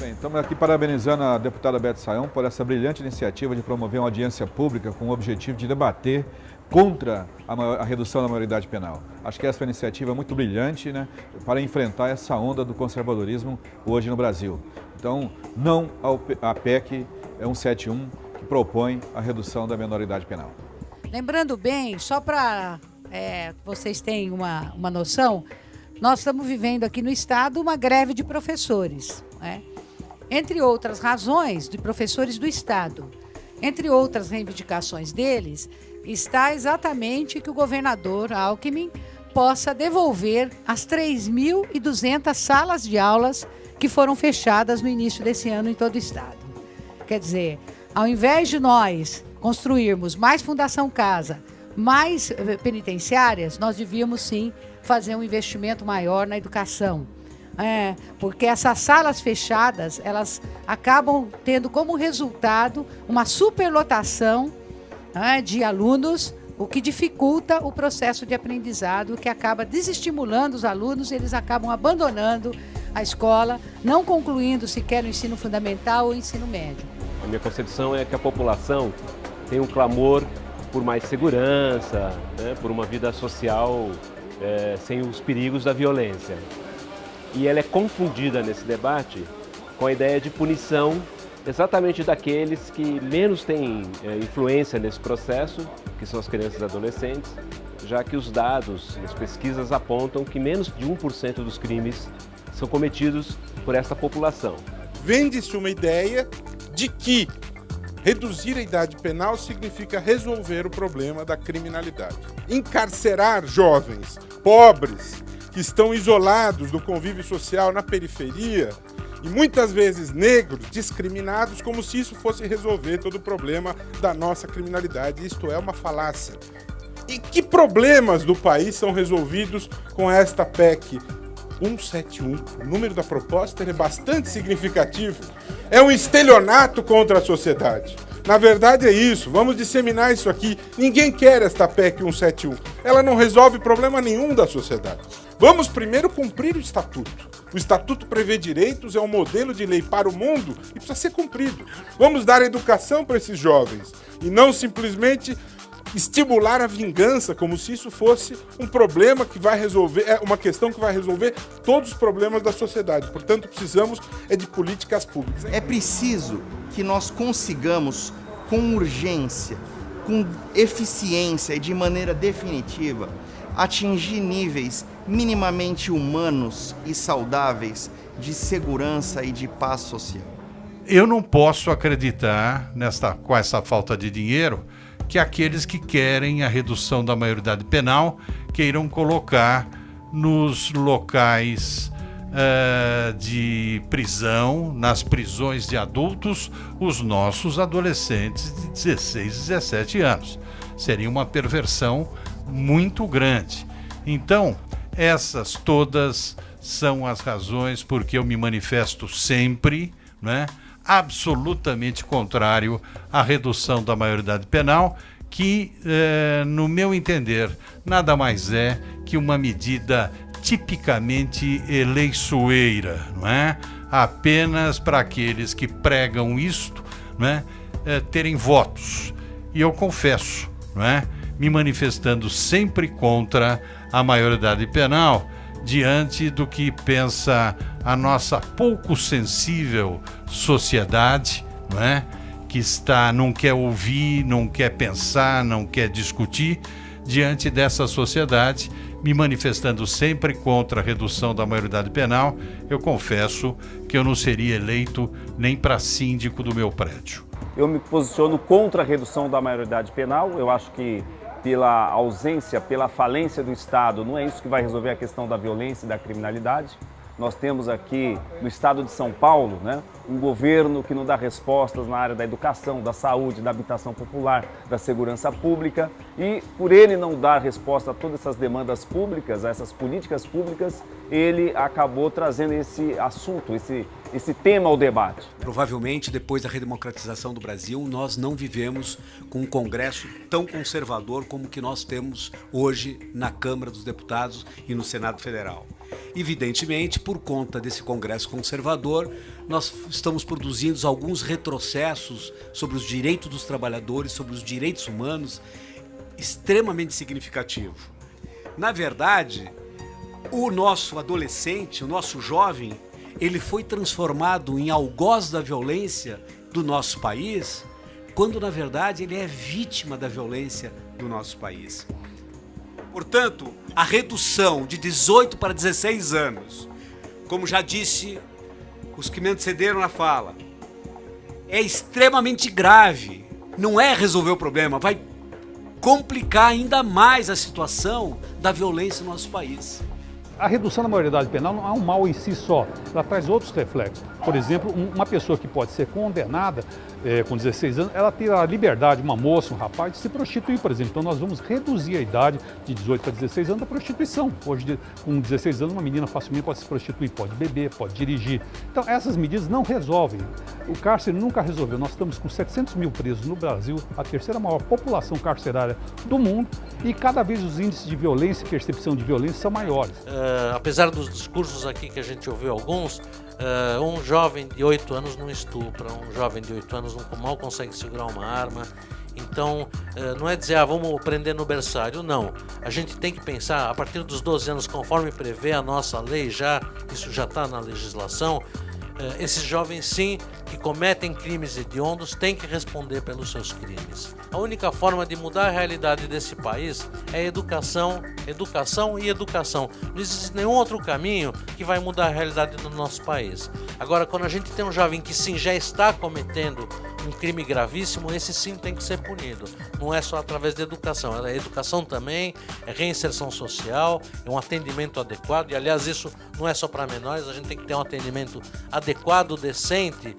Bem, estamos aqui parabenizando a deputada Beth Sayão por essa brilhante iniciativa de promover uma audiência pública com o objetivo de debater contra a redução da maioridade penal. Acho que essa foi uma iniciativa muito brilhante, né, para enfrentar essa onda do conservadorismo hoje no Brasil. Então, não à PEC 171, que propõe a redução da minoridade penal. Lembrando bem, só para vocês terem uma noção, nós estamos vivendo aqui no Estado uma greve de professores, né? Entre outras razões, de professores do Estado. Entre outras reivindicações deles, está exatamente que o governador Alckmin possa devolver as 3.200 salas de aulas que foram fechadas no início desse ano em todo o Estado. Quer dizer, ao invés de nós construirmos mais Fundação Casa, mais penitenciárias, nós devíamos sim fazer um investimento maior na educação. Porque essas salas fechadas, elas acabam tendo como resultado uma superlotação de alunos, o que dificulta o processo de aprendizado, o que acaba desestimulando os alunos, eles acabam abandonando a escola, não concluindo sequer o ensino fundamental ou o ensino médio. A minha concepção é que a população tem um clamor por mais segurança, né, por uma vida social sem os perigos da violência. E ela é confundida nesse debate com a ideia de punição exatamente daqueles que menos têm influência nesse processo, que são as crianças e adolescentes, já que os dados, as pesquisas apontam que menos de 1% dos crimes são cometidos por essa população. Vende-se uma ideia de que reduzir a idade penal significa resolver o problema da criminalidade. Encarcerar jovens pobres que estão isolados do convívio social na periferia e muitas vezes negros, discriminados, como se isso fosse resolver todo o problema da nossa criminalidade. Isto é uma falácia. E que problemas do país são resolvidos com esta PEC 171? O número da proposta é bastante significativo. É um estelionato contra a sociedade. Na verdade é isso, vamos disseminar isso aqui. Ninguém quer esta PEC 171. Ela não resolve problema nenhum da sociedade. Vamos primeiro cumprir o Estatuto. O Estatuto prevê direitos, é um modelo de lei para o mundo e precisa ser cumprido. Vamos dar educação para esses jovens e não simplesmente estimular a vingança como se isso fosse um problema que vai resolver, uma questão que vai resolver todos os problemas da sociedade. Portanto, precisamos de políticas públicas. É preciso que nós consigamos, com urgência, com eficiência e de maneira definitiva, atingir níveis minimamente humanos e saudáveis de segurança e de paz social. Eu não posso acreditar, com essa falta de dinheiro, que aqueles que querem a redução da maioridade penal queiram colocar nos locais de prisão, nas prisões de adultos, os nossos adolescentes de 16, 17 anos. Seria uma perversão muito grande. Então, essas todas são as razões por que eu me manifesto sempre, né, absolutamente contrário à redução da maioridade penal, que, no meu entender, nada mais é que uma medida tipicamente eleiçoeira, não é? Apenas para aqueles que pregam isto, não é? Terem votos. E eu confesso, não é? Me manifestando sempre contra a maioridade penal, diante do que pensa a nossa pouco sensível sociedade, não é? Que não quer ouvir, não quer pensar, não quer discutir. Diante dessa sociedade, me manifestando sempre contra a redução da maioridade penal, eu confesso que eu não seria eleito nem para síndico do meu prédio. Eu me posiciono contra a redução da maioridade penal. Eu acho que pela ausência, pela falência do Estado, não é isso que vai resolver a questão da violência e da criminalidade. Nós temos aqui no estado de São Paulo, né, um governo que não dá respostas na área da educação, da saúde, da habitação popular, da segurança pública, e por ele não dar resposta a todas essas demandas públicas, a essas políticas públicas, ele acabou trazendo esse assunto, esse tema ao debate. Provavelmente, depois da redemocratização do Brasil, nós não vivemos com um Congresso tão conservador como o que nós temos hoje na Câmara dos Deputados e no Senado Federal. Evidentemente, por conta desse Congresso conservador, nós estamos produzindo alguns retrocessos sobre os direitos dos trabalhadores, sobre os direitos humanos, extremamente significativo. Na verdade, o nosso adolescente, o nosso jovem, ele foi transformado em algoz da violência do nosso país, quando na verdade ele é vítima da violência do nosso país. Portanto, a redução de 18 para 16 anos, como já disse os que me antecederam na fala, é extremamente grave. Não é resolver o problema, vai complicar ainda mais a situação da violência no nosso país. A redução da maioridade penal não é um mal em si só, ela traz outros reflexos. Por exemplo, uma pessoa que pode ser condenada com 16 anos, ela tem a liberdade, uma moça, um rapaz, de se prostituir, por exemplo. Então nós vamos reduzir a idade de 18 para 16 anos da prostituição. Hoje, com 16 anos, uma menina facilmente pode se prostituir, pode beber, pode dirigir. Então essas medidas não resolvem. O cárcere nunca resolveu. Nós estamos com 700 mil presos no Brasil, a terceira maior população carcerária do mundo, e cada vez os índices de violência e percepção de violência são maiores. Apesar dos discursos aqui que a gente ouviu alguns, um jovem de 8 anos não estupra, um jovem de 8 anos mal consegue segurar uma arma. Então, não é dizer, vamos prender no berçário, não. A gente tem que pensar, a partir dos 12 anos, conforme prevê a nossa lei, isso já está na legislação, esses jovens, sim, que cometem crimes hediondos, têm que responder pelos seus crimes. A única forma de mudar a realidade desse país é educação, educação e educação. Não existe nenhum outro caminho que vai mudar a realidade do nosso país. Agora, quando a gente tem um jovem que sim já está cometendo um crime gravíssimo, esse sim tem que ser punido. Não é só através da educação, é educação também, é reinserção social, é um atendimento adequado. E aliás, isso não é só para menores, a gente tem que ter um atendimento adequado, decente,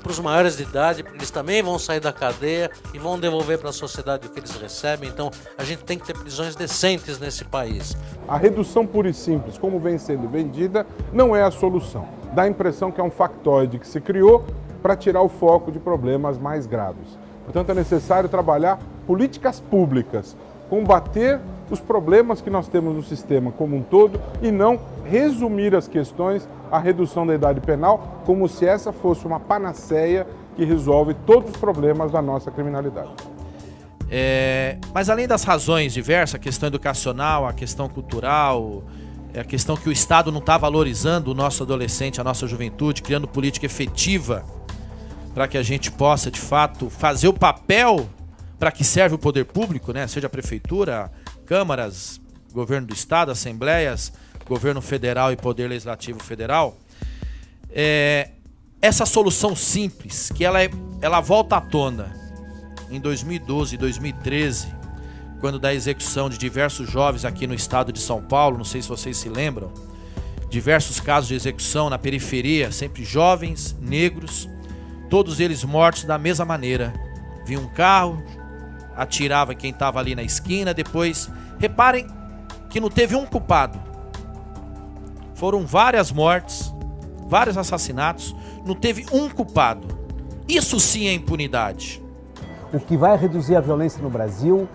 para os maiores de idade, porque eles também vão sair da cadeia e vão devolver para a sociedade o que eles recebem. Então a gente tem que ter prisões decentes nesse país. A redução pura e simples, como vem sendo vendida, não é a solução. Dá a impressão que é um factoide que se criou para tirar o foco de problemas mais graves. Portanto, é necessário trabalhar políticas públicas, combater os problemas que nós temos no sistema como um todo e não resumir as questões à redução da idade penal como se essa fosse uma panaceia que resolve todos os problemas da nossa criminalidade. Mas além das razões diversas, a questão educacional, a questão cultural, a questão que o Estado não está valorizando o nosso adolescente, a nossa juventude, criando política efetiva para que a gente possa, de fato, fazer o papel para que serve o poder público, né? Seja a prefeitura, câmaras, governo do Estado, assembleias, governo federal e poder legislativo federal. Essa solução simples, que ela volta à tona em 2012 e 2013, quando da execução de diversos jovens aqui no estado de São Paulo, não sei se vocês se lembram, diversos casos de execução na periferia, sempre jovens, negros, todos eles mortos da mesma maneira. Vinha um carro, atirava quem estava ali na esquina, depois, reparem que não teve um culpado. Foram várias mortes, vários assassinatos, não teve um culpado. Isso sim é impunidade. O que vai reduzir a violência no Brasil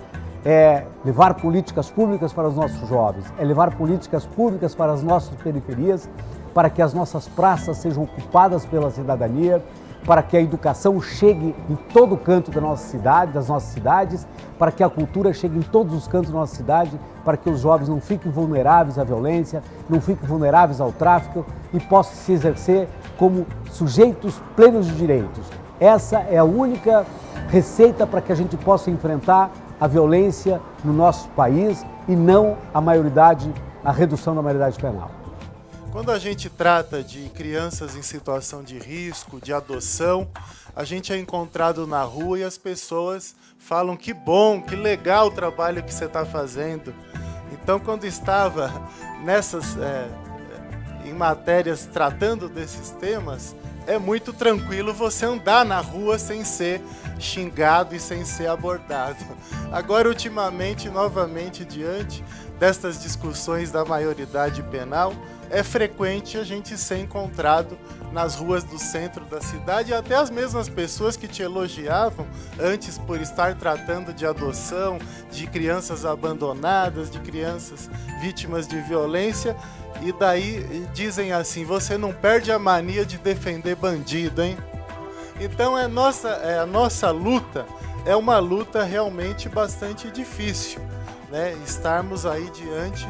é levar políticas públicas para os nossos jovens, é levar políticas públicas para as nossas periferias, para que as nossas praças sejam ocupadas pela cidadania, para que a educação chegue em todo canto da nossa cidade, das nossas cidades, para que a cultura chegue em todos os cantos da nossa cidade, para que os jovens não fiquem vulneráveis à violência, não fiquem vulneráveis ao tráfico e possam se exercer como sujeitos plenos de direitos. Essa é a única receita para que a gente possa enfrentar a violência no nosso país e não a redução da maioridade penal. Quando a gente trata de crianças em situação de risco, de adoção, a gente é encontrado na rua e as pessoas falam que bom, que legal o trabalho que você está fazendo. Então, quando estava em matérias tratando desses temas, é muito tranquilo você andar na rua sem ser xingado e sem ser abordado. Agora, ultimamente, novamente, diante destas discussões da maioridade penal, é frequente a gente ser encontrado nas ruas do centro da cidade, e até as mesmas pessoas que te elogiavam antes por estar tratando de adoção, de crianças abandonadas, de crianças vítimas de violência, E daí dizem assim, você não perde a mania de defender bandido, hein? Então a nossa luta é uma luta realmente bastante difícil, né? Estarmos aí diante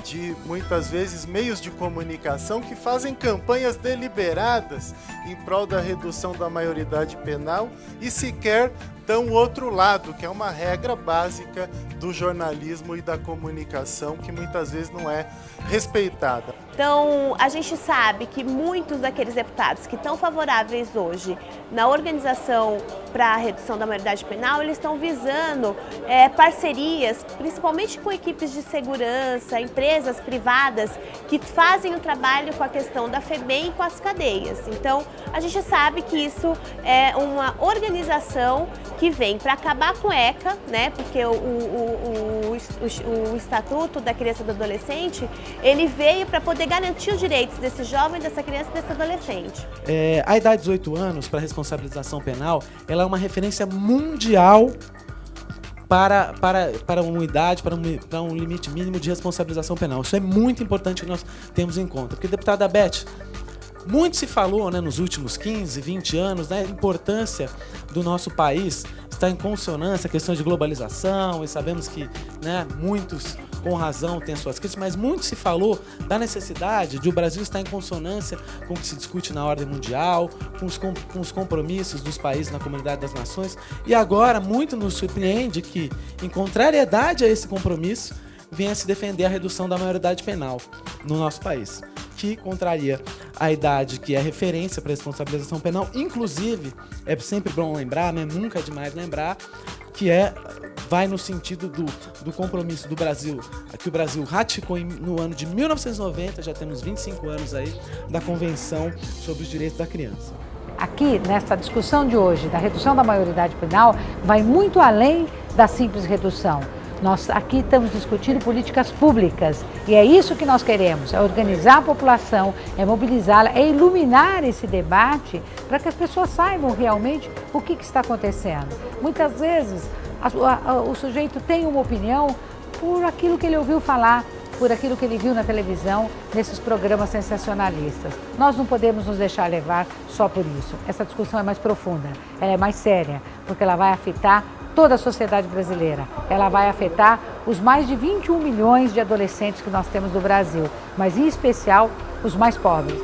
de, muitas vezes, meios de comunicação que fazem campanhas deliberadas em prol da redução da maioridade penal e sequer dão o outro lado, que é uma regra básica do jornalismo e da comunicação que muitas vezes não é respeitada. Então, a gente sabe que muitos daqueles deputados que estão favoráveis hoje na organização para a redução da maioridade penal, eles estão visando parcerias, principalmente com equipes de segurança, empresas privadas que fazem o trabalho com a questão da FEBEM e com as cadeias. Então, a gente sabe que isso é uma organização que vem para acabar com o ECA, né? Porque o Estatuto da Criança e do Adolescente, ele veio para poder garantir os direitos desse jovem, dessa criança e desse adolescente. A idade de 18 anos para responsabilização penal, ela é uma referência mundial para uma idade, para um limite mínimo de responsabilização penal. Isso é muito importante que nós temos em conta. Porque, deputada Beth, muito se falou, né, nos últimos 15, 20 anos, né, a importância do nosso país estar em consonância, a questão de globalização, e sabemos que, né, muitos, com razão, têm as suas críticas, mas muito se falou da necessidade de o Brasil estar em consonância com o que se discute na ordem mundial, com os compromissos dos países na comunidade das nações, e agora muito nos surpreende que, em contrariedade a esse compromisso, venha se defender a redução da maioridade penal no nosso país, que contraria a idade que é referência para a responsabilização penal. Inclusive, é sempre bom lembrar, né, nunca é demais lembrar, que vai no sentido do compromisso do Brasil, que o Brasil ratificou no ano de 1990, já temos 25 anos aí, da Convenção sobre os Direitos da Criança. Aqui, nesta discussão de hoje, da redução da maioridade penal, vai muito além da simples redução. Nós aqui estamos discutindo políticas públicas e é isso que nós queremos, é organizar a população, é mobilizá-la, é iluminar esse debate para que as pessoas saibam realmente o que está acontecendo. Muitas vezes o sujeito tem uma opinião por aquilo que ele ouviu falar, por aquilo que ele viu na televisão, nesses programas sensacionalistas. Nós não podemos nos deixar levar só por isso. Essa discussão é mais profunda, ela é mais séria, porque ela vai afetar toda a sociedade brasileira. Ela vai afetar os mais de 21 milhões de adolescentes que nós temos no Brasil, mas em especial os mais pobres.